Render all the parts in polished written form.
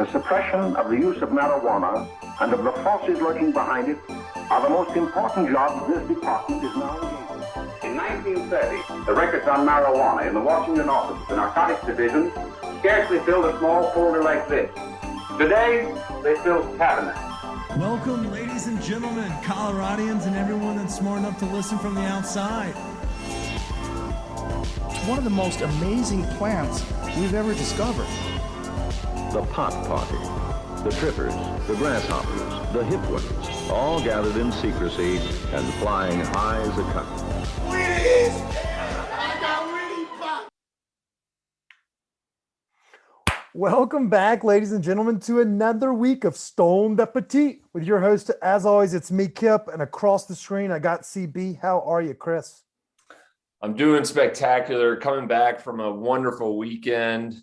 the suppression of the use of marijuana and of the forces lurking behind it are the most important jobs this department is now engaged in. In 1930, the records on marijuana in the Washington office of the Narcotics Division scarcely filled a small folder like this. Today, they fill cabinets. Welcome, ladies and gentlemen, Coloradians and everyone that's smart enough to listen from the outside. One of the most amazing plants we've ever discovered. The pot party, the trippers, the grasshoppers, the hip ones, all gathered in secrecy and flying high as a kite. Welcome back, ladies and gentlemen, to another week of Stoned Appetit. With your host, as always, it's me, Kip, and across the screen, I got CB. How are you, Chris? I'm doing spectacular, coming back from a wonderful weekend.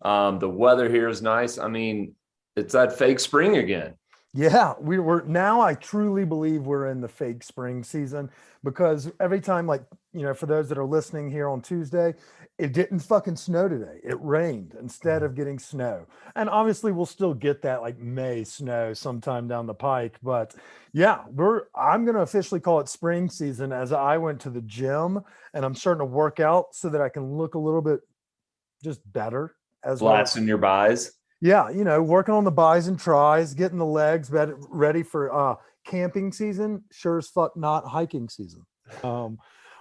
The weather here is nice. I mean, it's that fake spring again. Yeah, we're now, I truly believe we're in the fake spring season, because every time, like, for those that are listening here on Tuesday, it didn't fucking snow today. It rained instead of getting snow. And obviously we'll still get that like May snow sometime down the pike. But yeah, I'm going to officially call it spring season, as I went to the gym and I'm starting to work out so that I can look a little bit just better as well. Blasting your buys. Yeah, working on the buys and tries, getting the legs ready for camping season. Sure as fuck not hiking season.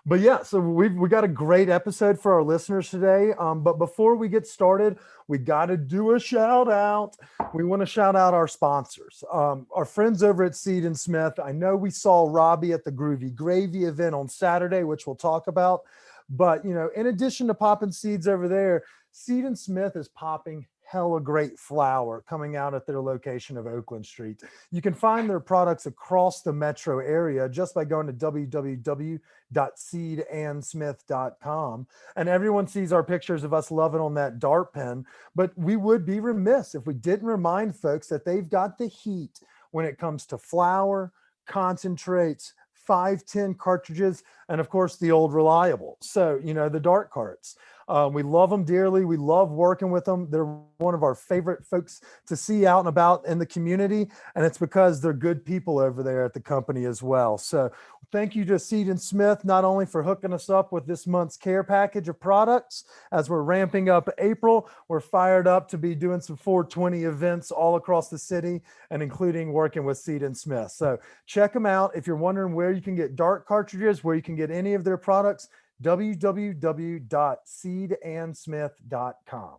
But yeah, so we got a great episode for our listeners today. But before we get started, we got to do a shout out. We want to shout out our sponsors, our friends over at Seed & Smith. I know we saw Robbie at the Groovy Gravy event on Saturday, which we'll talk about. But, in addition to popping seeds over there, Seed & Smith is popping hella great flower coming out at their location of Oakland Street. You can find their products across the metro area just by going to www.seedandsmith.com. And everyone sees our pictures of us loving on that dart pen, but we would be remiss if we didn't remind folks that they've got the heat when it comes to flower, concentrates, 510 cartridges, and of course the old reliable. So, the dart carts. We love them dearly. We love working with them. They're one of our favorite folks to see out and about in the community. And it's because they're good people over there at the company as well. So thank you to Seed & Smith, not only for hooking us up with this month's care package of products. As we're ramping up April, we're fired up to be doing some 420 events all across the city and including working with Seed & Smith. So check them out. If you're wondering where you can get dart cartridges, where you can get any of their products, www.seedandsmith.com.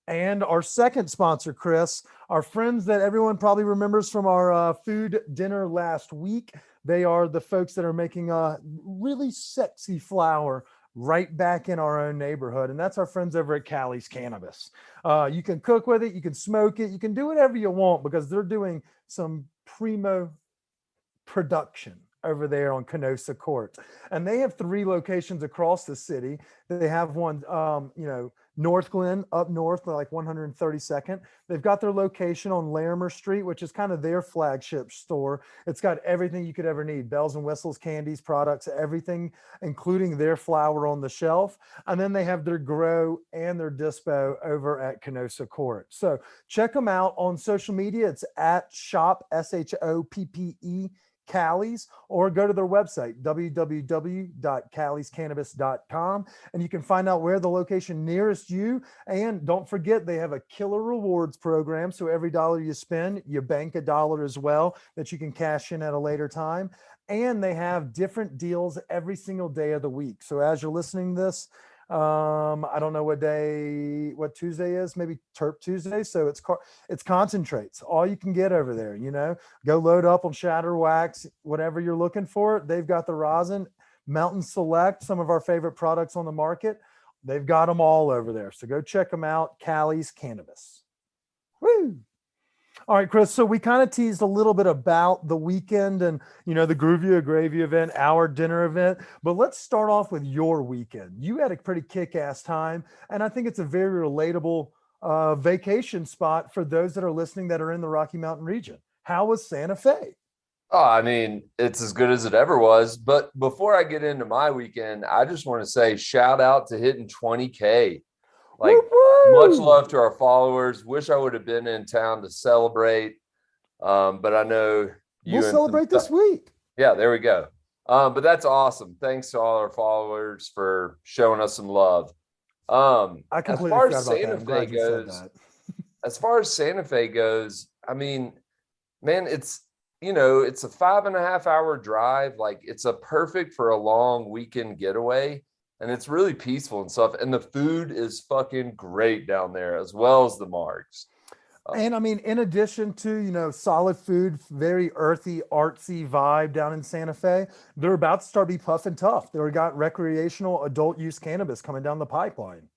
And our second sponsor, Chris, our friends that everyone probably remembers from our food dinner last week. They are the folks that are making a really sexy flower right back in our own neighborhood. And that's our friends over at Callie's Cannabis. You can cook with it. You can smoke it. You can do whatever you want, because they're doing some primo production over there on Kenosha Court. And they have 3 locations across the city. They have one, North Glen up north, like 132nd. They've got their location on Larimer Street, which is kind of their flagship store. It's got everything you could ever need: bells and whistles, candies, products, everything, including their flower on the shelf. And then they have their grow and their dispo over at Kenosha Court. So check them out on social media. It's at shop, SHOPPE, Callie's, or go to their website, www.calliescannabis.com, and you can find out where the location nearest you. And don't forget, they have a killer rewards program. So every dollar you spend, you bank $1 as well that you can cash in at a later time. And they have different deals every single day of the week. So as you're listening to this, I don't know what Tuesday is, maybe Terp Tuesday. So it's concentrates, all you can get over there. Go load up on shatter wax, whatever you're looking for. They've got the rosin, Mountain Select, some of our favorite products on the market. They've got them all over there. So go check them out. Callie's Cannabis. Woo! All right, Chris. So we kind of teased a little bit about the weekend and, the Groovy Gravy event, our dinner event. But let's start off with your weekend. You had a pretty kick-ass time, and I think it's a very relatable vacation spot for those that are listening that are in the Rocky Mountain region. How was Santa Fe? Oh, I mean, it's as good as it ever was. But before I get into my weekend, I just want to say shout out to hitting 20K. Like, Woo-woo! much love to our followers. Wish I would have been in town to celebrate. But I know We'll celebrate this week. Yeah, there we go. But that's awesome. Thanks to all our followers for showing us some love. I completely as far forgot as about that. Santa I'm Fe glad you said goes, that. as far as Santa Fe goes, I mean, man, it's it's a 5.5 hour drive. Like, it's a perfect for a long weekend getaway, and it's really peaceful and stuff. And the food is fucking great down there, as well as the margs. And I mean, in addition to, solid food, very earthy, artsy vibe down in Santa Fe, they're about to start be puff and tough. They've got recreational adult use cannabis coming down the pipeline.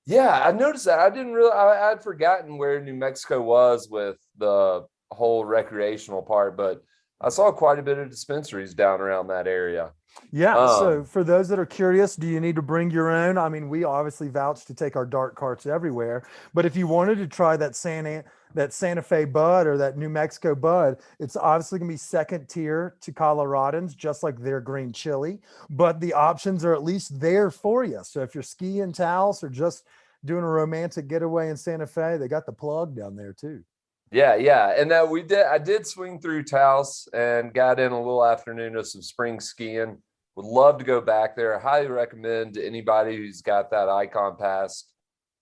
Yeah, I noticed that. I'd forgotten where New Mexico was with the whole recreational part, but I saw quite a bit of dispensaries down around that area. Yeah. So for those that are curious, do you need to bring your own? I mean, we obviously vouch to take our dark carts everywhere, but if you wanted to try that Santa Fe bud or that New Mexico bud, it's obviously going to be second tier to Coloradans, just like their green chili, but the options are at least there for you. So if you're skiing Taos or just doing a romantic getaway in Santa Fe, they got the plug down there too. Yeah. And I did swing through Taos and got in a little afternoon of some spring skiing. Would love to go back there. I highly recommend to anybody who's got that Icon Pass.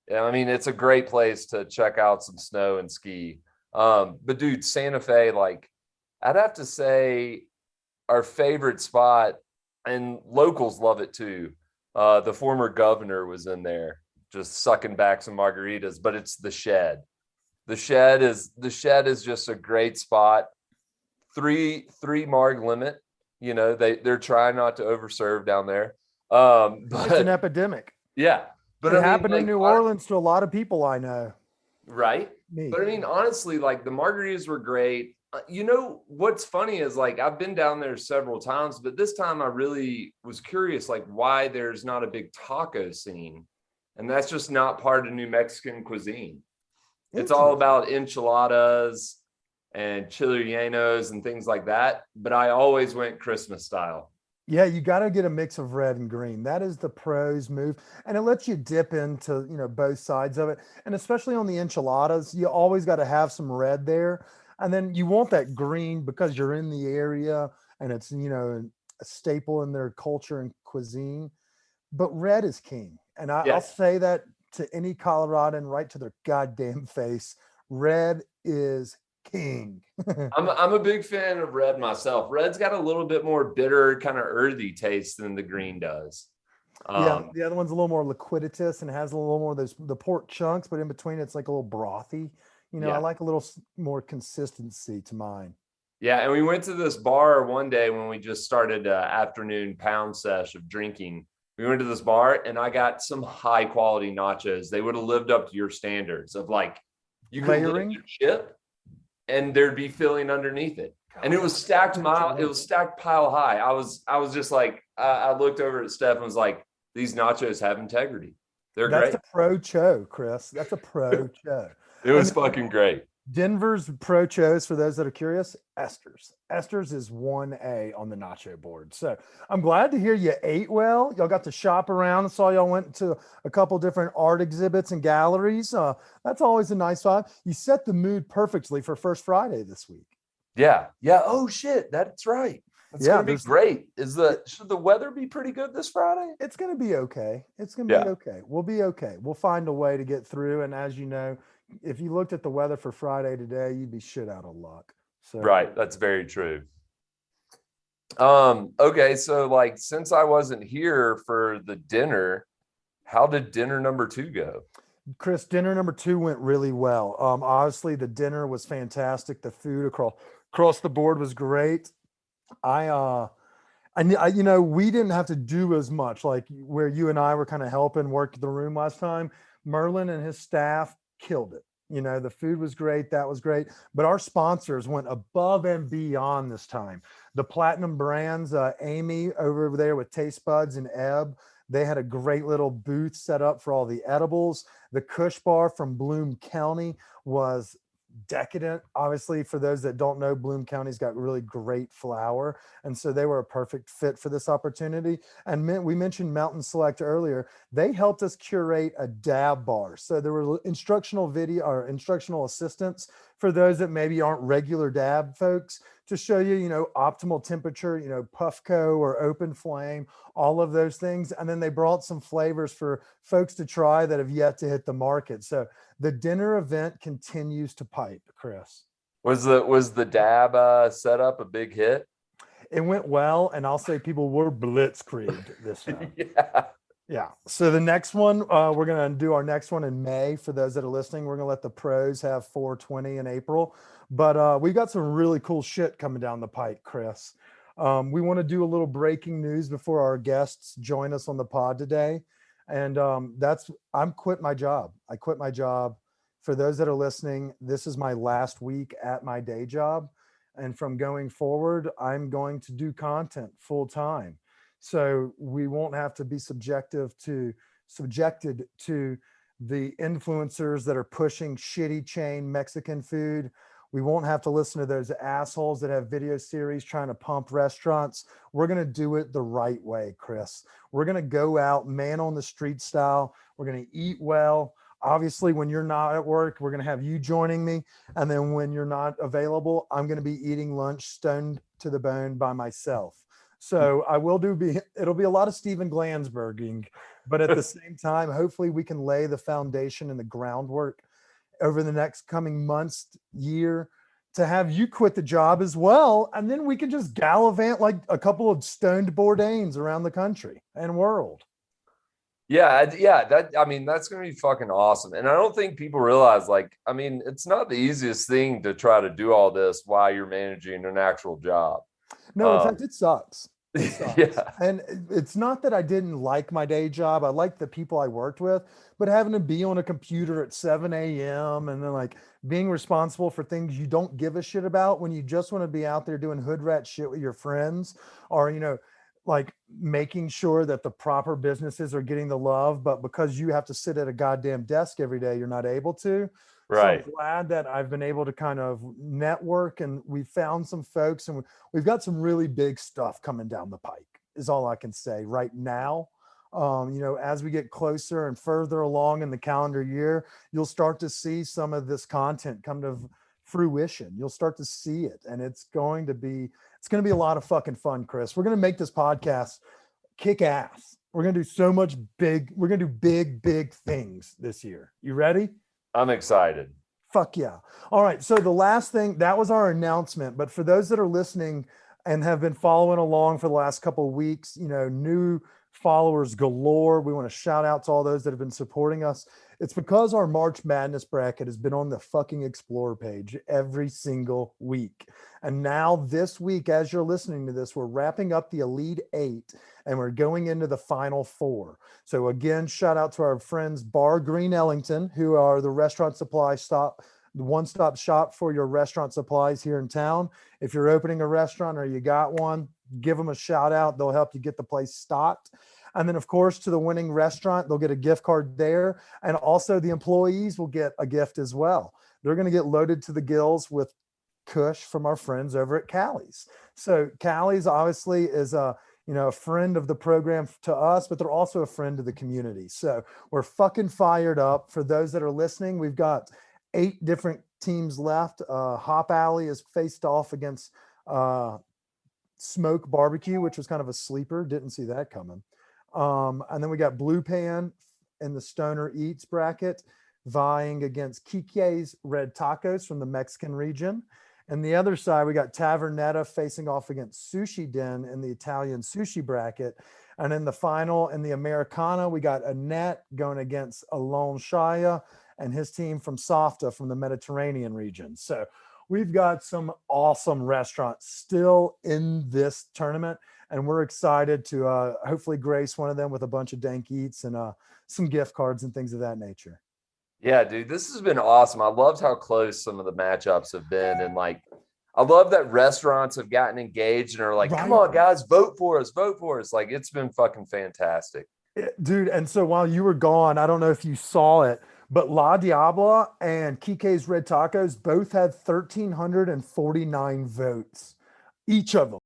Yeah, I mean, it's a great place to check out some snow and ski. But dude, Santa Fe, like, I'd have to say our favorite spot, and locals love it too. The former governor was in there just sucking back some margaritas, but it's the Shed. The Shed is just a great spot. Three marg limit. They're trying not to overserve down there. But It's an epidemic. Yeah. But it happened in New Orleans to a lot of people I know. Right. Me. But I mean, honestly, like, the margaritas were great. What's funny is, like, I've been down there several times, but this time I really was curious, like, why there's not a big taco scene. And that's just not part of New Mexican cuisine. It's all about enchiladas and chili rellenos and things like that. But I always went Christmas style. Yeah, you got to get a mix of red and green. That is the pros move. And it lets you dip into, both sides of it. And especially on the enchiladas, you always got to have some red there. And then you want that green because you're in the area and it's, a staple in their culture and cuisine. But red is king. And I'll say that to any Coloradan right to their goddamn face. Red is king. I'm a big fan of red myself. Red's got a little bit more bitter, kind of earthy taste than the green does. The other one's a little more liquiditous and has a little more of the pork chunks, but in between it's like a little brothy. I like a little more consistency to mine. Yeah, and we went to this bar one day when we just started afternoon pound sesh of drinking. We went to this bar and I got some high quality nachos. They would have lived up to your standards of, like, you could lift your chip and there'd be filling underneath it. And it was stacked pile high. I was just like, I looked over at Steph and was like, these nachos have integrity. They're great. That's a pro cho, Chris. That's a pro cho. It was fucking great. Denver's pro chos, for those that are curious, Esther's. Esther's is 1A on the nacho board. So I'm glad to hear you ate well. Y'all got to shop around. I saw y'all went to a couple different art exhibits and galleries. That's always a nice vibe. You set the mood perfectly for First Friday this week. Yeah. Oh shit, that's right. It's gonna be great. Should the weather be pretty good this Friday? It's gonna be okay. It's gonna be okay. We'll be okay. We'll find a way to get through. And as you know, if you looked at the weather for Friday today, you'd be shit out of luck. So right, that's very true. Okay, so, like, since I wasn't here for the dinner, how did dinner number 2 go? Chris, dinner number 2 went really well. Obviously the dinner was fantastic. The food across the board was great. I we didn't have to do as much, like where you and I were kind of helping work the room last time. Merlin and his staff killed it. The food was great. That was great. But our sponsors went above and beyond this time. The Platinum Brands, Amy over there with Taste Buds and Ebb, they had a great little booth set up for all the edibles. The Kush Bar from Bloom County was decadent. Obviously, for those that don't know, Bloom County's got really great flower. And so they were a perfect fit for this opportunity. And we mentioned Mountain Select earlier. They helped us curate a dab bar. So there were instructional video or instructional assistants for those that maybe aren't regular dab folks to show you, optimal temperature, Puffco or open flame, all of those things. And then they brought some flavors for folks to try that have yet to hit the market. So the dinner event continues to pipe, Chris. Was the dab setup a big hit? It went well, and I'll say people were blitzkrieged this time. Yeah. So the next one, we're going to do our next one in May. For those that are listening, we're going to let the pros have 420 in April. But we've got some really cool shit coming down the pike, Chris. We want to do a little breaking news before our guests join us on the pod today. And I'm quit my job. I quit my job. For those that are listening, this is my last week at my day job. And from going forward, I'm going to do content full time. So we won't have to be subjected to the influencers that are pushing shitty chain Mexican food. We won't have to listen to those assholes that have video series trying to pump restaurants. We're going to do it the right way, Chris. We're going to go out, man on the street style. We're going to eat well. Obviously, when you're not at work, we're going to have you joining me. And then when you're not available, I'm going to be eating lunch stoned to the bone by myself. So it'll be a lot of Steven Glansberging, but at the same time, hopefully we can lay the foundation and the groundwork over the next coming months, year, to have you quit the job as well. And then we can just gallivant like a couple of stoned Bourdains around the country and world. Yeah. That's going to be fucking awesome. And I don't think people realize, it's not the easiest thing to try to do all this while you're managing an actual job. No, in fact, it sucks. Yeah. And it's not that I didn't like my day job. I liked the people I worked with, but having to be on a computer at 7 a.m. and then being responsible for things you don't give a shit about when you just want to be out there doing hood rat shit with your friends, or, making sure that the proper businesses are getting the love, but because you have to sit at a goddamn desk every day, you're not able to. Right. So I'm glad that I've been able to kind of network, and we found some folks, and we've got some really big stuff coming down the pike is all I can say right now. As we get closer and further along in the calendar year, you'll start to see some of this content come to fruition. You'll start to see it, and it's going to be a lot of fucking fun, Chris. We're going to make this podcast kick ass. We're going to do we're going to do big things this year. You ready? I'm excited. Fuck yeah. All right. So the last thing, that was our announcement. But for those that are listening and have been following along for the last couple of weeks, new followers galore. We want to shout out to all those that have been supporting us. It's because our March Madness bracket has been on the fucking Explore page every single week. And now this week, as you're listening to this, we're wrapping up the Elite 8 and we're going into the Final 4. So again, shout out to our friends Bar Green Ellington, who are the restaurant supply stop, the one-stop shop for your restaurant supplies here in town. If you're opening a restaurant or you got one, give them a shout out. They'll help you get the place stocked. And then, of course, to the winning restaurant, they'll get a gift card there. And also the employees will get a gift as well. They're going to get loaded to the gills with Kush from our friends over at Callie's. So Callie's obviously is a friend of the program to us, but they're also a friend of the community. So we're fucking fired up. For those that are listening, we've got 8 different teams left. Hop Alley is faced off against Smoke Barbecue, which was kind of a sleeper. Didn't see that coming. And then we got Blue Pan in the Stoner Eats bracket vying against Kike's Red Tacos from the Mexican region. And the other side, we got Tavernetta facing off against Sushi Den in the Italian sushi bracket. And in the final, in the Americana, we got Annette going against Alon Shaya and his team from Softa from the Mediterranean region. So we've got some awesome restaurants still in this tournament, and we're excited to hopefully grace one of them with a bunch of dank eats and some gift cards and things of that nature. Yeah, dude, this has been awesome. I loved how close some of the matchups have been. And I love that restaurants have gotten engaged and are like, come on, guys, vote for us. It's been fucking fantastic. Dude, and so while you were gone, I don't know if you saw it, But La Diabla and Kike's Red Tacos both had 1,349 votes, each of them.